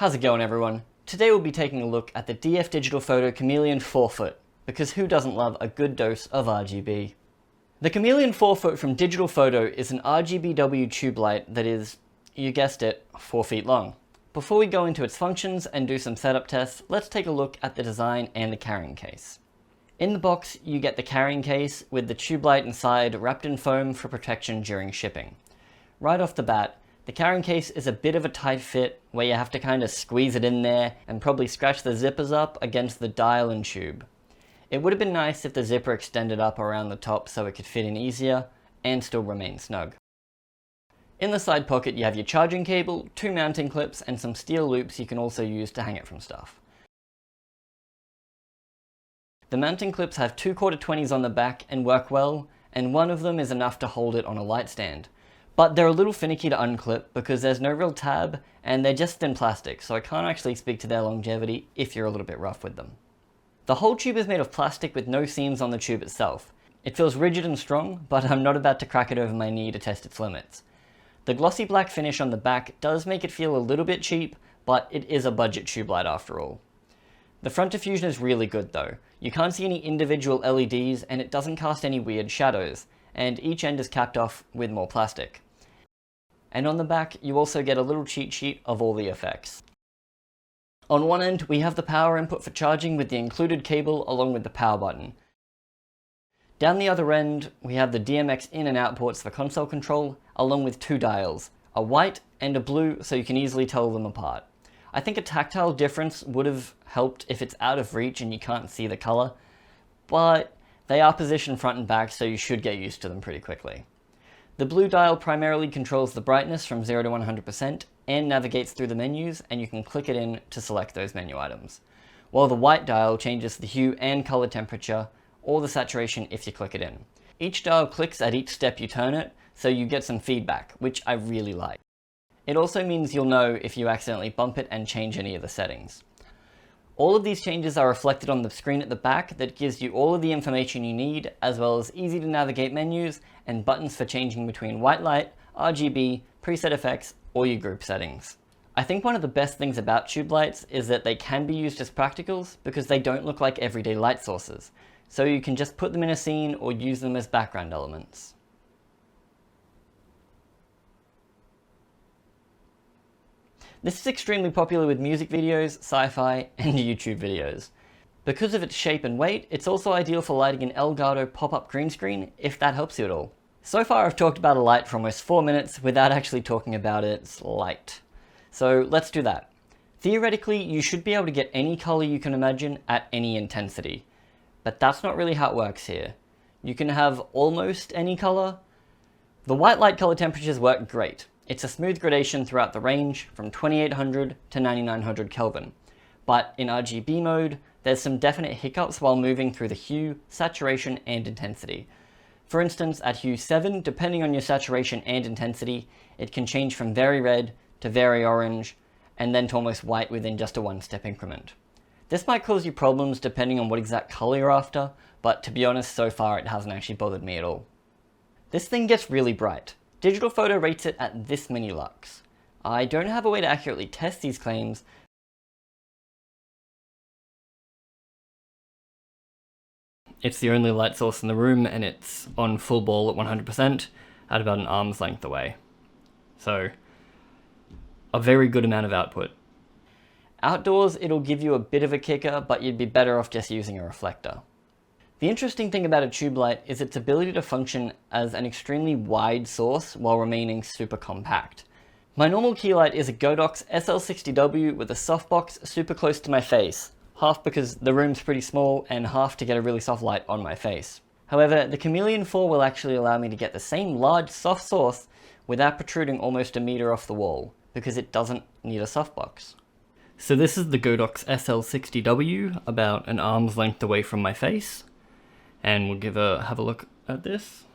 How's it going, everyone? Today we'll be taking a look at the DF DigitalFoto Chameleon 4-foot, because who doesn't love a good dose of RGB? The Chameleon 4-foot from DigitalFoto is an RGBW tube light that is, you guessed it, 4 feet long. Before we go into its functions and do some setup tests, let's take a look at the design and the carrying case. In the box, you get the carrying case with the tube light inside wrapped in foam for protection during shipping. Right off the bat, the carrying case is a bit of a tight fit where you have to kind of squeeze it in there and probably scratch the zippers up against the dial and tube. It would have been nice if the zipper extended up around the top so it could fit in easier and still remain snug. In the side pocket you have your charging cable, 2 mounting clips and some steel loops you can also use to hang it from stuff. The mounting clips have 2 /20s on the back and work well, and one of them is enough to hold it on a light stand. But they're a little finicky to unclip because there's no real tab and they're just thin plastic, so I can't actually speak to their longevity if you're a little bit rough with them. The whole tube is made of plastic with no seams on the tube itself. It feels rigid and strong, but I'm not about to crack it over my knee to test its limits. The glossy black finish on the back does make it feel a little bit cheap, but it is a budget tube light after all. The front diffusion is really good though. You can't see any individual LEDs and it doesn't cast any weird shadows, and each end is capped off with more plastic. And on the back, you also get a little cheat sheet of all the effects. On one end, we have the power input for charging with the included cable along with the power button. Down the other end, we have the DMX in and out ports for console control, along with 2 dials, a white and a blue so you can easily tell them apart. I think a tactile difference would have helped if it's out of reach and you can't see the color, but they are positioned front and back so you should get used to them pretty quickly. The blue dial primarily controls the brightness from 0 to 100% and navigates through the menus, and you can click it in to select those menu items. While the white dial changes the hue and color temperature, or the saturation if you click it in. Each dial clicks at each step you turn it, so you get some feedback, which I really like. It also means you'll know if you accidentally bump it and change any of the settings. All of these changes are reflected on the screen at the back that gives you all of the information you need, as well as easy to navigate menus and buttons for changing between white light, RGB, preset effects, or your group settings. I think one of the best things about tube lights is that they can be used as practicals because they don't look like everyday light sources, so you can just put them in a scene or use them as background elements. This is extremely popular with music videos, sci-fi, and YouTube videos. Because of its shape and weight, it's also ideal for lighting an Elgato pop-up green screen, if that helps you at all. So far I've talked about a light for almost 4 minutes without actually talking about its light. So let's do that. Theoretically, you should be able to get any color you can imagine at any intensity. But that's not really how it works here. You can have almost any color. The white light color temperatures work great. It's a smooth gradation throughout the range from 2800 to 9900 Kelvin. But in RGB mode, there's some definite hiccups while moving through the hue, saturation, and intensity. For instance, at hue 7, depending on your saturation and intensity, it can change from very red to very orange, and then to almost white within just a 1-step increment. This might cause you problems depending on what exact color you're after, but to be honest, so far it hasn't actually bothered me at all. This thing gets really bright. DigitalFoto rates it at this many lux. I don't have a way to accurately test these claims, it's the only light source in the room and it's on full ball at 100% at about an arm's length away. So, a very good amount of output. Outdoors, it'll give you a bit of a kicker, but you'd be better off just using a reflector. The interesting thing about a tube light is its ability to function as an extremely wide source while remaining super compact. My normal key light is a Godox SL60w with a softbox super close to my face, half because the room's pretty small and half to get a really soft light on my face. However, the Chameleon 4 will actually allow me to get the same large soft source without protruding almost a meter off the wall, because it doesn't need a softbox. So this is the Godox SL60w, about an arm's length away from my face. And we'll have a look at this.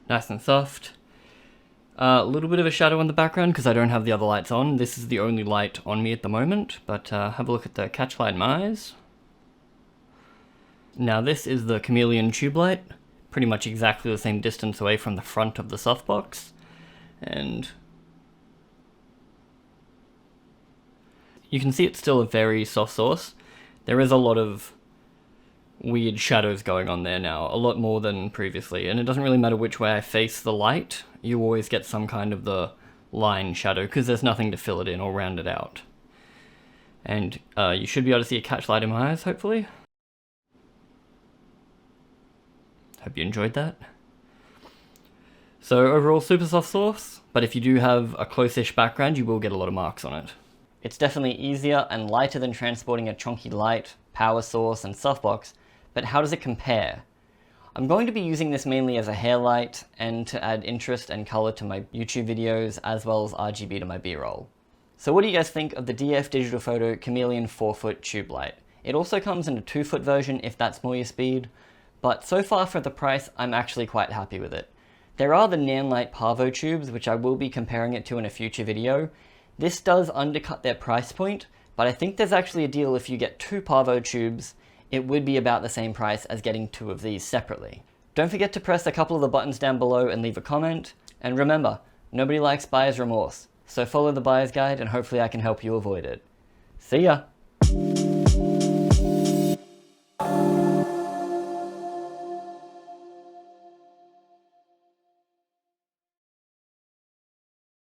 Nice and soft. A little bit of a shadow in the background because I don't have the other lights on. This is the only light on me at the moment, but have a look at the catch light in my eyes. Now this is the Chameleon tube light, pretty much exactly the same distance away from the front of the softbox. and you can see it's still a very soft source. There is a lot of weird shadows going on there now, a lot more than previously, and it doesn't really matter which way I face the light, you always get some kind of the line shadow because there's nothing to fill it in or round it out. And you should be able to see a catch light in my eyes, hopefully. Hope you enjoyed that. So overall, super soft source, but if you do have a close-ish background, you will get a lot of marks on it. It's definitely easier and lighter than transporting a chunky light, power source, and softbox, but how does it compare? I'm going to be using this mainly as a hair light and to add interest and color to my YouTube videos, as well as RGB to my B-roll. So what do you guys think of the DF DigitalFoto Chameleon 4-foot tube light? It also comes in a 2-foot version if that's more your speed, but so far for the price, I'm actually quite happy with it. There are the Nanlite Parvo tubes, which I will be comparing it to in a future video. This does undercut their price point, but I think there's actually a deal if you get 2 Parvo tubes, it would be about the same price as getting 2 of these separately. Don't forget to press a couple of the buttons down below and leave a comment, and remember, nobody likes buyer's remorse. So follow the buyer's guide and hopefully I can help you avoid it. See ya!